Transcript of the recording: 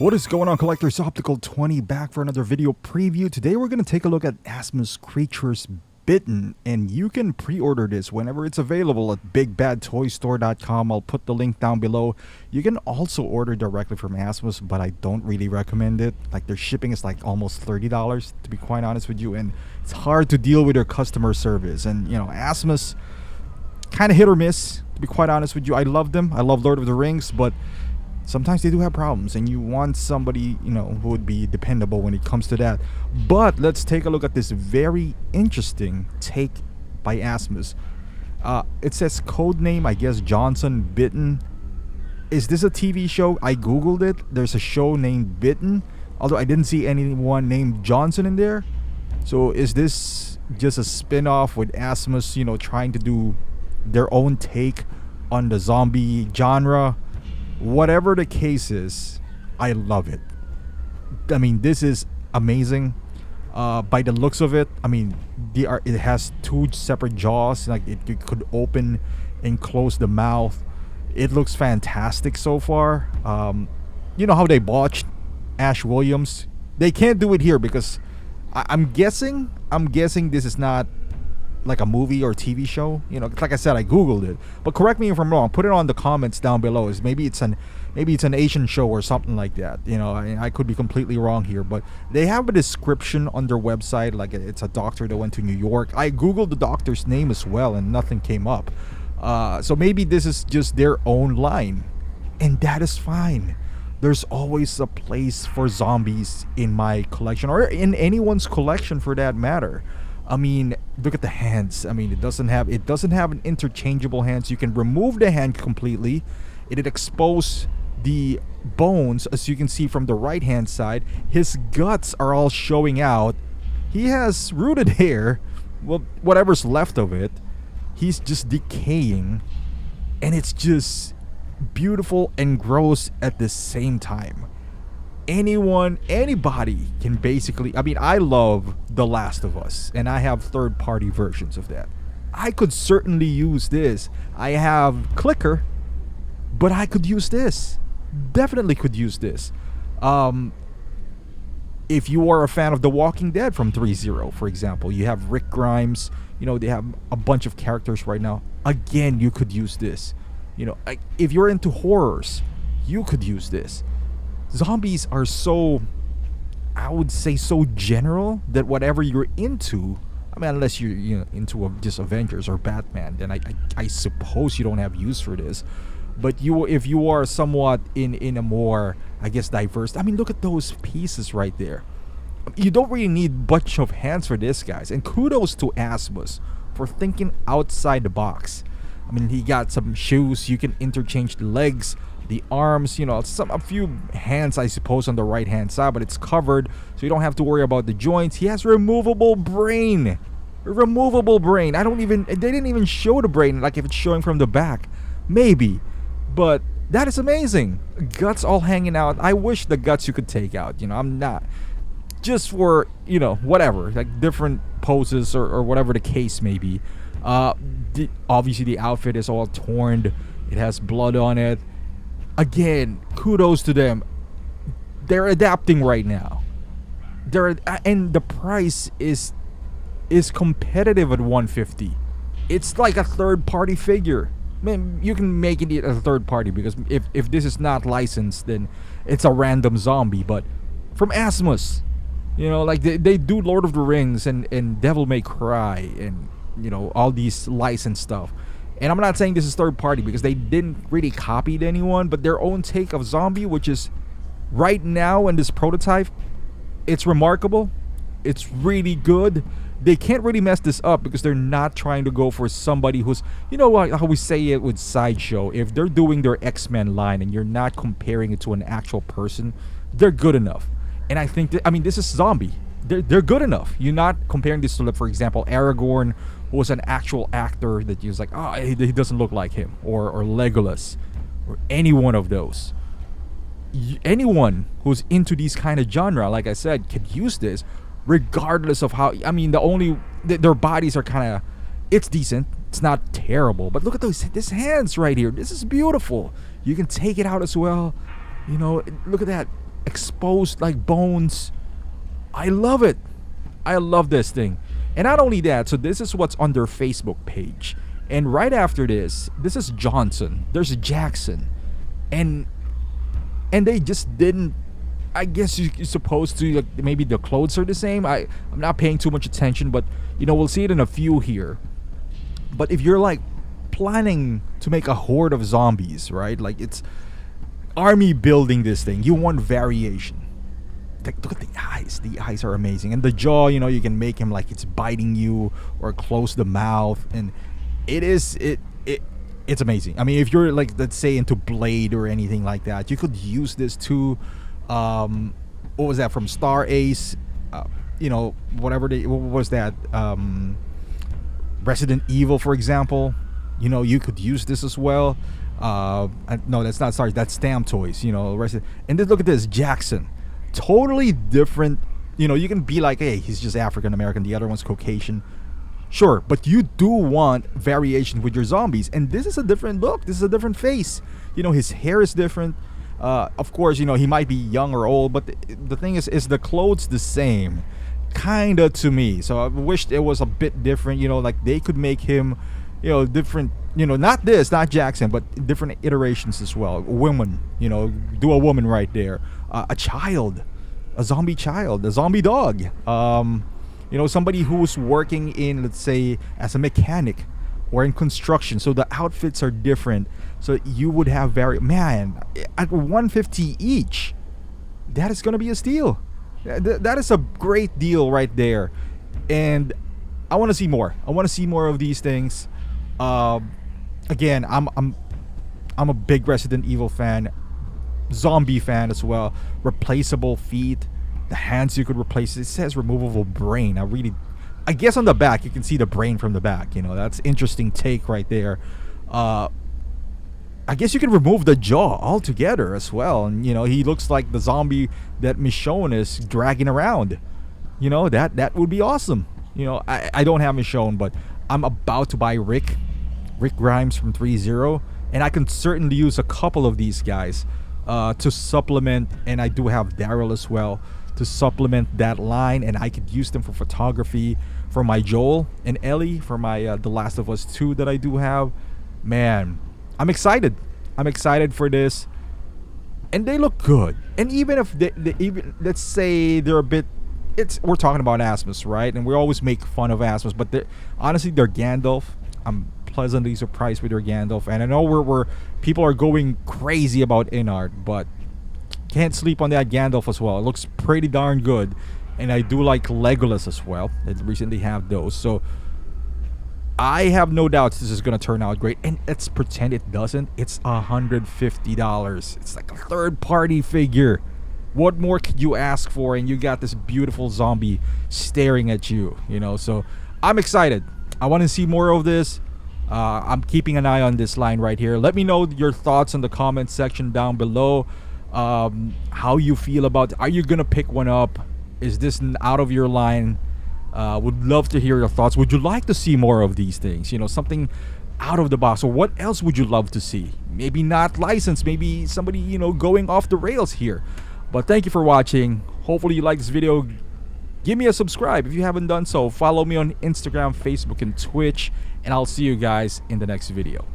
What is going on, collectors? Optical 20 back for another video preview. Today we're going to take a look at Asmus Bitten, and you can pre-order this whenever it's available at bigbadtoystore.com. I'll put the link down below. You can also order directly from Asmus, but I don't really recommend it. Like, their shipping is like almost $30, to be quite honest with you, and it's hard to deal with their customer service. And you know, Asmus, kind of hit or miss, to be quite honest with you. I love them. I love Lord of the Rings, but sometimes they do have problems, and you want somebody, you know, who would be dependable when it comes to that. But let's take a look at this very interesting take by Asmus. It says codename, I guess, Johnson Bitten. Is this a TV show? I googled it. There's a show named Bitten, although I didn't see anyone named Johnson in there. So is this just a spin-off with Asmus, you know, trying to do their own take on the zombie genre? Whatever the case is, I love it. I mean, this is amazing. By the looks of it, I mean, it has two separate jaws. Like, it could open and close the mouth. It looks fantastic so far. You know how they botched Ash Williams? They can't do it here because I'm guessing this is not like a movie or TV show. You know, like I said, I googled it, but correct me if I'm wrong. Put it on the comments down below. Maybe it's an Asian show or something like that. You know, I could be completely wrong here, but they have a description on their website, like it's a doctor that went to New York. I googled the doctor's name as well, and nothing came up. So maybe this is just their own line, and that is fine. There's always a place for zombies in my collection, or in anyone's collection for that matter. I mean, look at the hands. I mean, it doesn't have an interchangeable hand, so you can remove the hand completely. It'd expose the bones, as you can see from the right hand side. His guts are all showing out. He has rooted hair, well, whatever's left of it. He's just decaying, and it's just beautiful and gross at the same time. Anybody can basically, I mean, I love The Last of Us, and I have third-party versions of that. I could certainly use this. I have Clicker, but I could use this. Definitely could use this. If you are a fan of The Walking Dead from 3.0, for example, you have Rick Grimes. You know, they have a bunch of characters right now. Again, you could use this. You know, if you're into horrors, you could use this. Zombies are so, I would say, so general that whatever you're into, I mean, unless you're into just Avengers or Batman, then I suppose you don't have use for this. But if you are somewhat in a more, I guess, diverse, I mean, look at those pieces right there. You don't really need a bunch of hands for this, guys. And kudos to Asmus for thinking outside the box. I mean, he got some shoes. You can interchange the legs, the arms, you know, a few hands, I suppose, on the right hand side, but it's covered, so you don't have to worry about the joints. He has removable brain. They didn't even show the brain, like if it's showing from the back, maybe, but that is amazing. Guts all hanging out. I wish the guts you could take out. You know, I'm not, just for, you know, whatever, like different poses or whatever the case may be. Obviously the outfit is all torn. It has blood on it. Again, kudos to them. They're adapting right now. And the price is competitive at $150. It's like a third-party figure. Man, you can make it a third party, because if this is not licensed, then it's a random zombie. But from Asmus, you know, like they do Lord of the Rings and Devil May Cry, and you know, all these licensed stuff. And I'm not saying this is third party because they didn't really copy anyone, but their own take of zombie, which is right now in this prototype, it's remarkable. It's really good. They can't really mess this up because they're not trying to go for somebody who's, you know, like how we say it with Sideshow. If they're doing their X-Men line and you're not comparing it to an actual person, they're good enough. And I think that, I mean, this is zombie. They're good enough. You're not comparing this to, for example, Aragorn, who was an actual actor that you was like, oh, he doesn't look like him, or Legolas, or any one of those. Anyone who's into these kind of genre, like I said, could use this, regardless of how. I mean, their bodies are kind of, it's decent. It's not terrible, but look at this hands right here. This is beautiful. You can take it out as well. You know, look at that. exposed like bones. I love it. I love this thing. And not only that, so this is what's on their Facebook page. And right after this is Johnson. There's Jackson. And they just didn't, I guess you're supposed to, like, maybe the clothes are the same. I'm not paying too much attention, but we'll see it in a few here. But if you're like planning to make a horde of zombies, right? Like, it's army building this thing. You want variation. Look at the eyes. The eyes are amazing. And the jaw, you can make him like it's biting you or close the mouth. And it's amazing. I mean, if you're like, let's say, into Blade or anything like that, you could use this too. What was that from Star Ace? What was that? Resident Evil, for example. You could use this as well. No, that's not. Sorry, that's Stam Toys. And then look at this, Jackson. Totally different. You can be like, hey, he's just African American, the other one's Caucasian. Sure, but you do want variation with your zombies, and this is a different look. This is a different face. His hair is different. Of course, he might be young or old, but the thing is the clothes the same, kinda, to me. So I wished it was a bit different. Like they could make him, different. Not Jackson, but different iterations as well. Women, do a woman right there. A child, a zombie child, a zombie dog. Somebody who's working in, let's say, as a mechanic or in construction. So the outfits are different. So you would have at $150 each. That is gonna be a steal. That is a great deal right there. And I want to see more. I want to see more of these things. Again, I'm a big Resident Evil fan, zombie fan as well. Replaceable feet, the hands you could replace. It says removable brain. I guess on the back you can see the brain from the back. That's interesting take right there. I guess you can remove the jaw altogether as well. And he looks like the zombie that Michonne is dragging around. That would be awesome. I don't have Michonne, but I'm about to buy Rick Grimes from 3-0, and I can certainly use a couple of these guys to supplement, and I do have Daryl as well to supplement that line, and I could use them for photography for my Joel and Ellie, for my The Last of Us 2 that I do have. Man, I'm excited. I'm excited for this, and they look good. And even if even let's say they're a bit, we're talking about Asmus, right? And we always make fun of Asmus, but honestly, they're Gandalf. I'm pleasantly surprised with their Gandalf, and I know where people are going crazy about Inart, but can't sleep on that Gandalf as well. It looks pretty darn good, and I do like Legolas as well. They recently have those, so I have no doubts this is gonna turn out great. And let's pretend it doesn't. It's $150. It's like a third-party figure. What more could you ask for? And you got this beautiful zombie staring at you. So I'm excited. I want to see more of this. I'm keeping an eye on this line right here. Let me know your thoughts in the comment section down below. How you feel about it. Are you gonna pick one up? Is this out of your line? Would love to hear your thoughts. Would you like to see more of these things? Something out of the box. Or what else would you love to see? Maybe not licensed. Maybe somebody going off the rails here. But thank you for watching. Hopefully you like this video. Give me a subscribe if you haven't done so. Follow me on Instagram, Facebook, and Twitch. And I'll see you guys in the next video.